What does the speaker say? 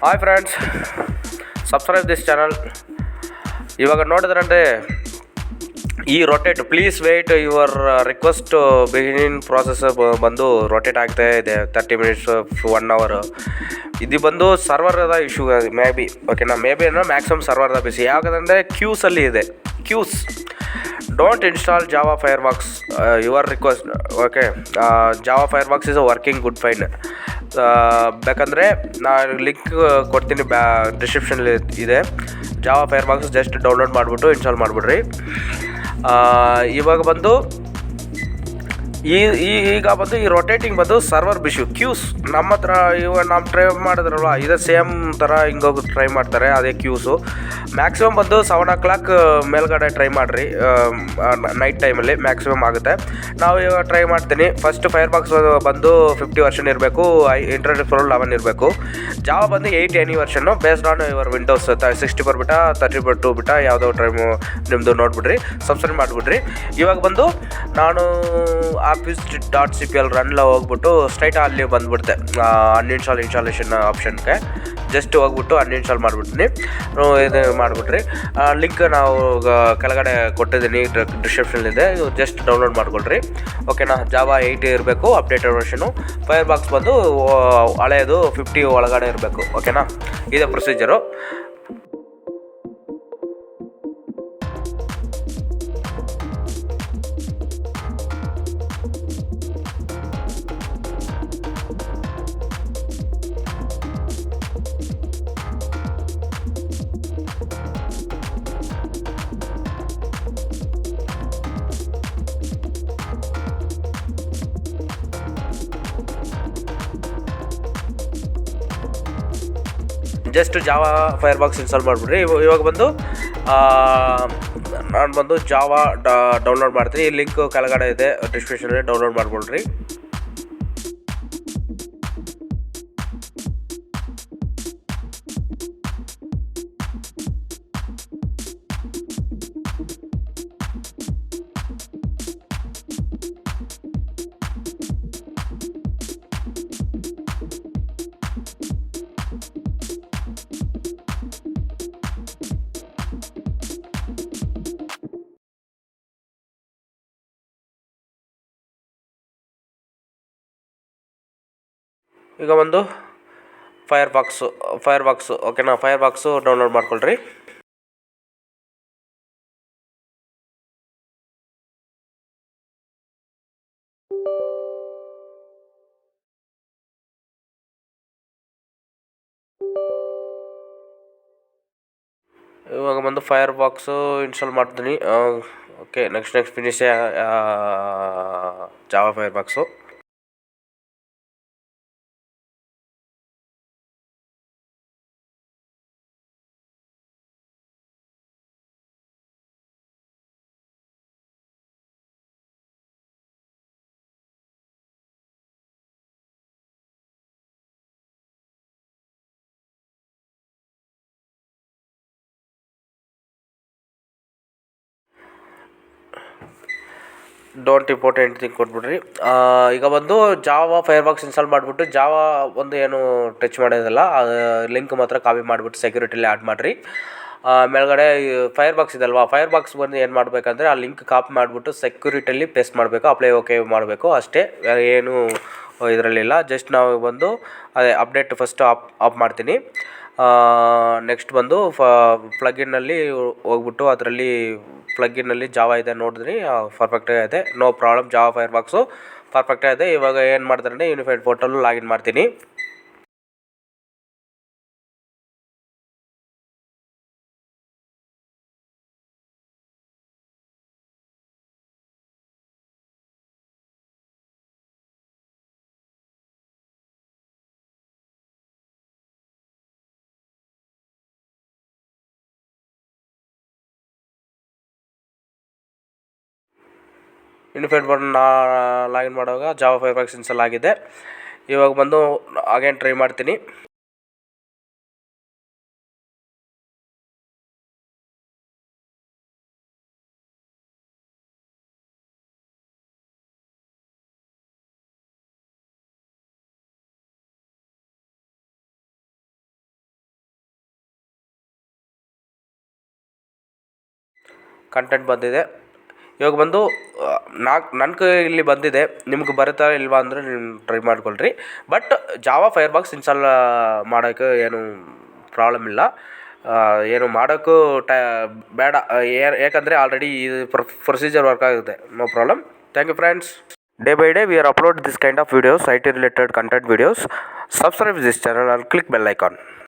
Hi friends, subscribe this channel. ಇವಾಗ ನೋಡಿದ್ರಂದರೆ ಈ rotate please wait your request beginning process ಬಂದು ರೊಟೇಟ್ ಆಗ್ತಾ ಇದೆ 30 ಮಿನಿಟ್ಸ್ 1 ಅವರ್. ಇದು ಬಂದು ಸರ್ವರ್ದ ಇಶ್ಯೂ ಮೇ ಬಿ. ಓಕೆನಾ, ಮೇ ಬಿ ಏನೋ ಮ್ಯಾಕ್ಸಿಮಮ್ ಸರ್ವರ್ದ ಬಿಸಿ. ಯಾಕಂದರೆ ಕ್ಯೂಸಲ್ಲಿ ಇದೆ. ಕ್ಯೂಸ್ don't install Java Firefox your request. Okay, Java Firefox is a working good fine. ಬೇಕಂದರೆ ನಾನು ಲಿಂಕ್ ಕೊಡ್ತೀನಿ, ಡಿಸ್ಕ್ರಿಪ್ಷನಲ್ಲಿ ಇದೆ. ಜಾವಾ ಫೈರ್ಬಾಕ್ಸ್ ಜಸ್ಟ್ ಡೌನ್ಲೋಡ್ ಮಾಡಿಬಿಟ್ಟು ಇನ್ಸ್ಟಾಲ್ ಮಾಡಿಬಿಡ್ರಿ. ಇವಾಗ ಬಂದು ಈಗ ಬಂದು ಈ ರೊಟೇಟಿಂಗ್ ಬಂದು ಸರ್ವರ್ ಬಿಶ್ಯೂ ಕ್ಯೂಸ್. ನಮ್ಮ ಹತ್ರ ಇವಾಗ ನಾವು ಟ್ರೈ ಮಾಡಿದ್ರಲ್ವ, ಇದೇ ಸೇಮ್ ಥರ ಹಿಂಗೋಗಿ ಟ್ರೈ ಮಾಡ್ತಾರೆ, ಅದೇ ಕ್ಯೂಸು. ಮ್ಯಾಕ್ಸಿಮಮ್ ಬಂದು 7 o'clock ಮೇಲ್ಗಡೆ ಟ್ರೈ ಮಾಡಿರಿ, ನೈಟ್ ಟೈಮಲ್ಲಿ ಮ್ಯಾಕ್ಸಿಮಮ್ ಆಗುತ್ತೆ. ನಾವು ಇವಾಗ ಟ್ರೈ ಮಾಡ್ತೀನಿ. ಫಸ್ಟ್ ಫೈರ್ಬಾಕ್ಸ್ ಬಂದು 50 ವರ್ಷನ್ ಇರಬೇಕು, ಇಂಟರ್ನೆಟ್ ಎಕ್ಸ್ಪ್ಲೋರರ್ 11 ಇರಬೇಕು. ಜಾವ ಬಂದು 8 ಎನಿ ವರ್ಷನ್ನು ಬೇಸ್ಡ್ ಆನ್ ಯುವರ್ ವಿಂಡೋಸ್ 64 ಬಿಟ್ಟ 32 ಬಿಟ್ಟ ಯಾವುದೋ ಟೈಮು ನಿಮ್ಮದು ನೋಡಿಬಿಡ್ರಿ, ಸಬ್ಸ್ಕ್ರೈಬ್ ಮಾಡಿಬಿಡ್ರಿ. ಇವಾಗ ಬಂದು ನಾನು apis.cpl ರನ್ಲ ಹೋಗ್ಬಿಟ್ಟು ಸ್ಟ್ರೈಟ್ ಅಲ್ಲಿ ಬಂದುಬಿಡುತ್ತೆ ಇನ್ಸ್ಟಾಲೇಷನ್ ಆಪ್ಷನ್ಗೆ. ಜಸ್ಟ್ ಹೋಗ್ಬಿಟ್ಟು ಅನ್ಇನ್ಸ್ಟಾಲ್ ಮಾಡಿಬಿಡ್ತೀನಿ. ಇದು ಮಾಡಿಬಿಟ್ರಿ. ಲಿಂಕ್ ನಾವು ಕೆಳಗಡೆ ಕೊಟ್ಟಿದ್ದೀನಿ, ಡಿಸ್ಕ್ರಿಪ್ಷನ್ಲಿದೆ. ಜಸ್ಟ್ ಡೌನ್ಲೋಡ್ ಮಾಡ್ಕೊಳ್ರಿ. ಓಕೆನಾ, ಜಾವಾ 8 ಇರಬೇಕು ಅಪ್ಡೇಟೆಡ್ ವರ್ಷನು. ಫೈರ್ಬಾಕ್ಸ್ ಬಂದು ಹಳೆಯದು 50 ಒಳಗಡೆ ಇರಬೇಕು. ಓಕೆನಾ, ಇದೇ procedure. Just Java Firefox install ಮಾಡಿಬಿಡ್ರಿ. ಇವಾಗ ಬಂದು ನಾನು ಬಂದು ಜಾವಾ ಡೌನ್ಲೋಡ್ ಮಾಡ್ತೀನಿ. ಈ ಲಿಂಕ್ ಕೆಳಗಡೆ ಇದೆ ಡಿಸ್ಕ್ರಿಪ್ಷನಲ್ಲಿ, ಡೌನ್ಲೋಡ್ ಮಾಡ್ಕೊಳ್ರಿ. ಈಗ ಒಂದು ಫೈರ್ಬಾಕ್ಸು ಓಕೆನಾ, ಫೈರ್ಬಾಕ್ಸು ಡೌನ್ಲೋಡ್ ಮಾಡ್ಕೊಳ್ರಿ. ಇವಾಗ ಬಂದು ಫೈರ್ಬಾಕ್ಸು ಇನ್ಸ್ಟಾಲ್ ಮಾಡ್ತೀನಿ. Okay, next finish Java Firefox. Don't import anything ಕೊಟ್ಬಿಡ್ರಿ. ಈಗ ಬಂದು ಜಾವಾ ಫೈರ್ಬಾಕ್ಸ್ ಇನ್ಸ್ಟಾಲ್ ಮಾಡಿಬಿಟ್ಟು ಜಾವಾ ಒಂದು ಏನು ಟಚ್ ಮಾಡೋದಿಲ್ಲ, ಲಿಂಕ್ ಮಾತ್ರ ಕಾಪಿ ಮಾಡಿಬಿಟ್ಟು ಸೆಕ್ಯೂರಿಟಿಲಿ ಆ್ಯಡ್ ಮಾಡಿರಿ. ಮೇಲ್ಗಡೆ ಫೈರ್ಬಾಕ್ಸ್ ಇದಲ್ವಾ, ಫೈರ್ಬಾಕ್ಸ್ ಬಂದು ಏನು ಮಾಡಬೇಕಂದ್ರೆ ಆ ಲಿಂಕ್ ಕಾಪಿ ಮಾಡಿಬಿಟ್ಟು ಸೆಕ್ಯೂರಿಟಿಲಿ ಪೇಸ್ಟ್ ಮಾಡಬೇಕು, ಅಪ್ಲೈ ಓಕೆ ಮಾಡಬೇಕು ಅಷ್ಟೇ, ಏನು ಇದರಲ್ಲಿಲ್ಲ. ಜಸ್ಟ್ ನಾವು ಬಂದು ಅದೇ ಅಪ್ಡೇಟ್ ಫಸ್ಟ್ ಆಫ್ ಮಾಡ್ತೀನಿ. ನೆಕ್ಸ್ಟ್ ಬಂದು ಪ್ಲಗಿನ್ನಲ್ಲಿ ಹೋಗ್ಬಿಟ್ಟು ಅದರಲ್ಲಿ ಪ್ಲಗಿನ್ನಲ್ಲಿ ಜಾವಾ ಇದೆ ನೋಡಿದ್ರಿ, ಪರ್ಫೆಕ್ಟಾಗಿ ಇದೆ, ನೋ ಪ್ರಾಬ್ಲಮ್. ಜಾವಾ ಫೈರ್ಬಾಕ್ಸು ಪರ್ಫೆಕ್ಟಾಗಿದೆ. ಇವಾಗ ಏನು ಮಾಡ್ತಾರೆ, ಯೂನಿಫೈಡ್ ಪೋರ್ಟಲ್ ಲಾಗಿನ್ ಮಾಡ್ತೀನಿ. ಯೂನಿಫೈಡ್ ಪೋರ್ಟಲ್ ಲಾಗಿನ್ ಮಾಡುವಾಗ ಜಾವಾ ಫೈರ್ಬಾಕ್ಸ್ ಇನ್ಸ್ಟಾಲ್ ಆಗಿದೆ. ಇವಾಗ ಬಂದು ಅಗೇನ್ ಟ್ರೈ ಮಾಡ್ತೀನಿ. ಕಂಟೆಂಟ್ ಬಂದಿದೆ. ಇವಾಗ ಬಂದು ನನ್ನ ಇಲ್ಲಿ ಬಂದಿದೆ. ನಿಮ್ಗೆ ಬರುತ್ತಾ ಇಲ್ವಾ ಅಂದರೆ ನೀವು ಟ್ರೈ ಮಾಡ್ಕೊಳ್ರಿ. ಬಟ್ ಜಾವಾ ಫೈರ್ಬಾಕ್ಸ್ ಇನ್ಸ್ಟಾಲ್ ಮಾಡೋಕ್ಕೆ ಏನು ಪ್ರಾಬ್ಲಮ್ ಇಲ್ಲ. ಏನು ಮಾಡೋಕ್ಕೂ ಬೇಡ, ಯಾಕಂದರೆ ಆಲ್ರೆಡಿ ಇದು ಪ್ರೊಸೀಜರ್ ವರ್ಕ್ ಆಗುತ್ತೆ. No problem. Thank you friends. Day by day we are upload this kind of videos, IT related content videos. Subscribe this channel and click bell icon.